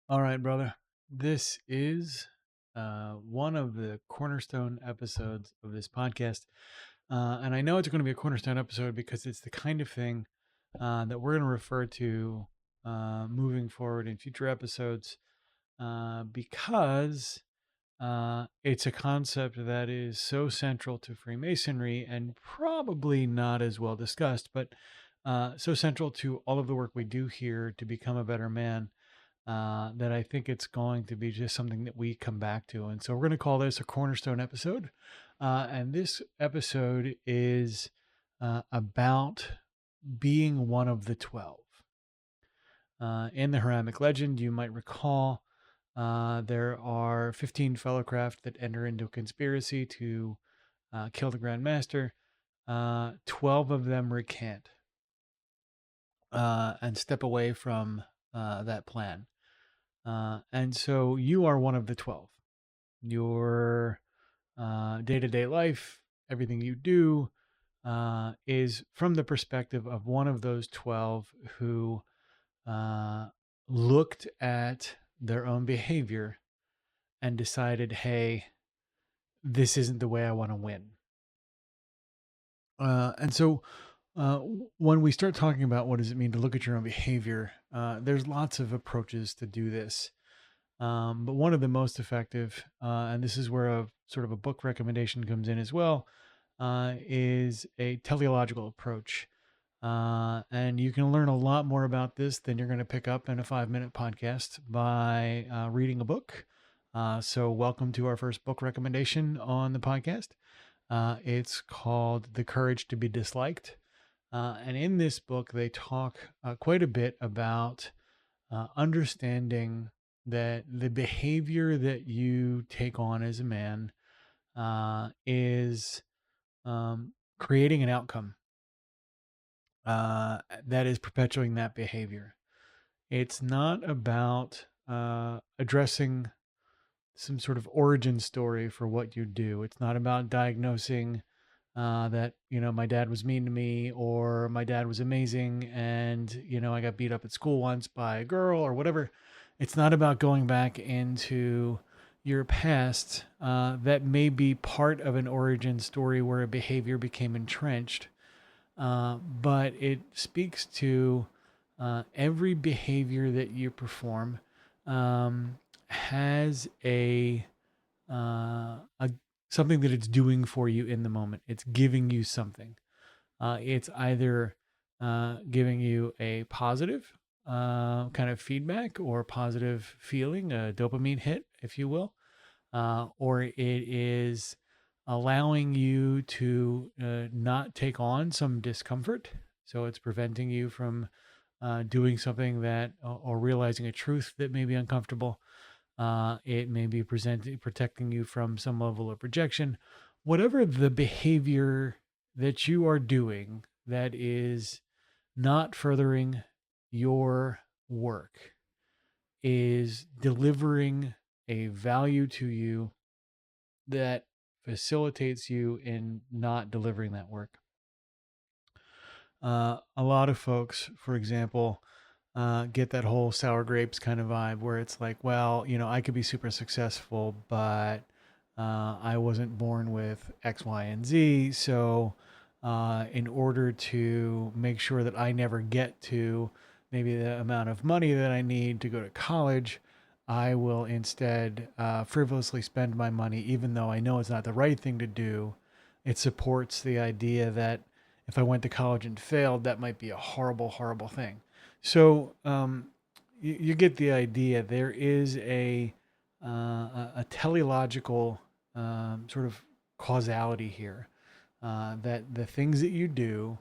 All right, brother. This is one of the cornerstone episodes of this podcast. And I know it's going to be a cornerstone episode because it's the kind of thing that we're going to refer to moving forward in future episodes because it's a concept that is so central to Freemasonry and probably not as well discussed, but so central to all of the work we do here to become a better man that I think it's going to be just something that we come back to. And so we're going to call this a cornerstone episode. And this episode is about being one of the 12. In the Hiramic legend, you might recall there are 15 Fellowcraft that enter into a conspiracy to kill the Grand Master. 12 of them recant and step away from that plan. And so you are one of the 12. Your day to day life, everything you do, is from the perspective of one of those 12 who looked at their own behavior and decided, hey, this isn't the way I want to win. And so uh, when we start talking about what does it mean to look at your own behavior, there's lots of approaches to do this. But one of the most effective, and this is where a sort of a book recommendation comes in as well, is a teleological approach. And you can learn a lot more about this than you're going to pick up in a 5-minute podcast by reading a book. So, welcome to our first book recommendation on the podcast. It's called The Courage to be Disliked. And in this book, they talk quite a bit about understanding that the behavior that you take on as a man is creating an outcome that is perpetuating that behavior. It's not about addressing some sort of origin story for what you do. It's not about diagnosing that, my dad was mean to me or my dad was amazing and, I got beat up at school once by a girl or whatever. It's not about going back into your past that may be part of an origin story where a behavior became entrenched. But it speaks to every behavior that you perform has a something that it's doing for you in the moment. It's giving you something. It's either giving you a positive kind of feedback or positive feeling, a dopamine hit, if you will, or it is allowing you to not take on some discomfort. So it's preventing you from doing something that, or realizing a truth that may be uncomfortable. It may be protecting you from some level of rejection. Whatever the behavior that you are doing that is not furthering your work is delivering a value to you that facilitates you in not delivering that work. A lot of folks, for example, get that whole sour grapes kind of vibe where it's like, well, I could be super successful, but I wasn't born with X, Y, and Z. So, in order to make sure that I never get to maybe the amount of money that I need to go to college, I will instead frivolously spend my money, even though I know it's not the right thing to do. It supports the idea that if I went to college and failed, that might be a horrible, horrible thing. So you get the idea. There is a teleological sort of causality here that the things that you do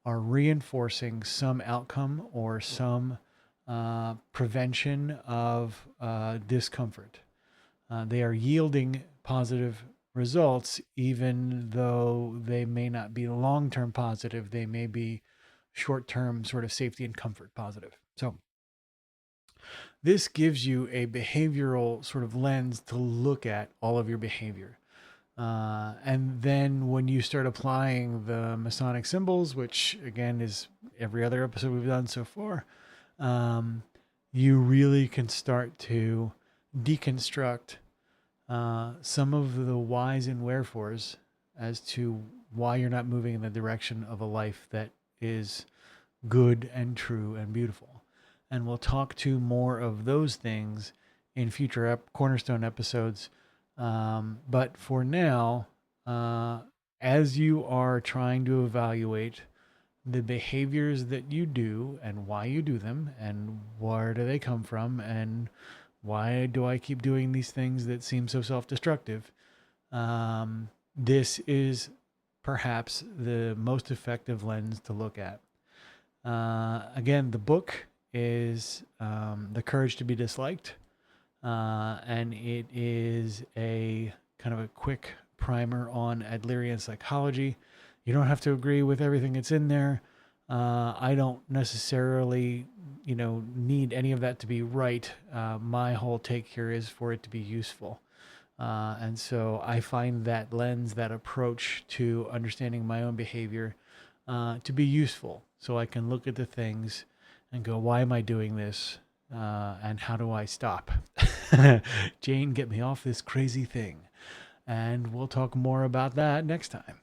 are reinforcing some outcome or some prevention of discomfort. They are yielding positive results, even though they may not be long term positive. They may be short term sort of safety and comfort positive. So, this gives you a behavioral sort of lens to look at all of your behavior. And then when you start applying the Masonic symbols, which again is every other episode we've done so far, um, you really can start to deconstruct some of the whys and wherefores as to why you're not moving in the direction of a life that is good and true and beautiful. And we'll talk to more of those things in future Cornerstone episodes. But for now, as you are trying to evaluate the behaviors that you do and why you do them and where do they come from and why do I keep doing these things that seem so self-destructive, this is perhaps the most effective lens to look at. Again, the book is The Courage to be Disliked, and it is a kind of a quick primer on Adlerian psychology. You don't have to agree with everything that's in there. I don't necessarily, need any of that to be right. My whole take here is for it to be useful. And so I find that lens, that approach to understanding my own behavior to be useful. So I can look at the things and go, why am I doing this? And how do I stop? Jane, get me off this crazy thing. And we'll talk more about that next time.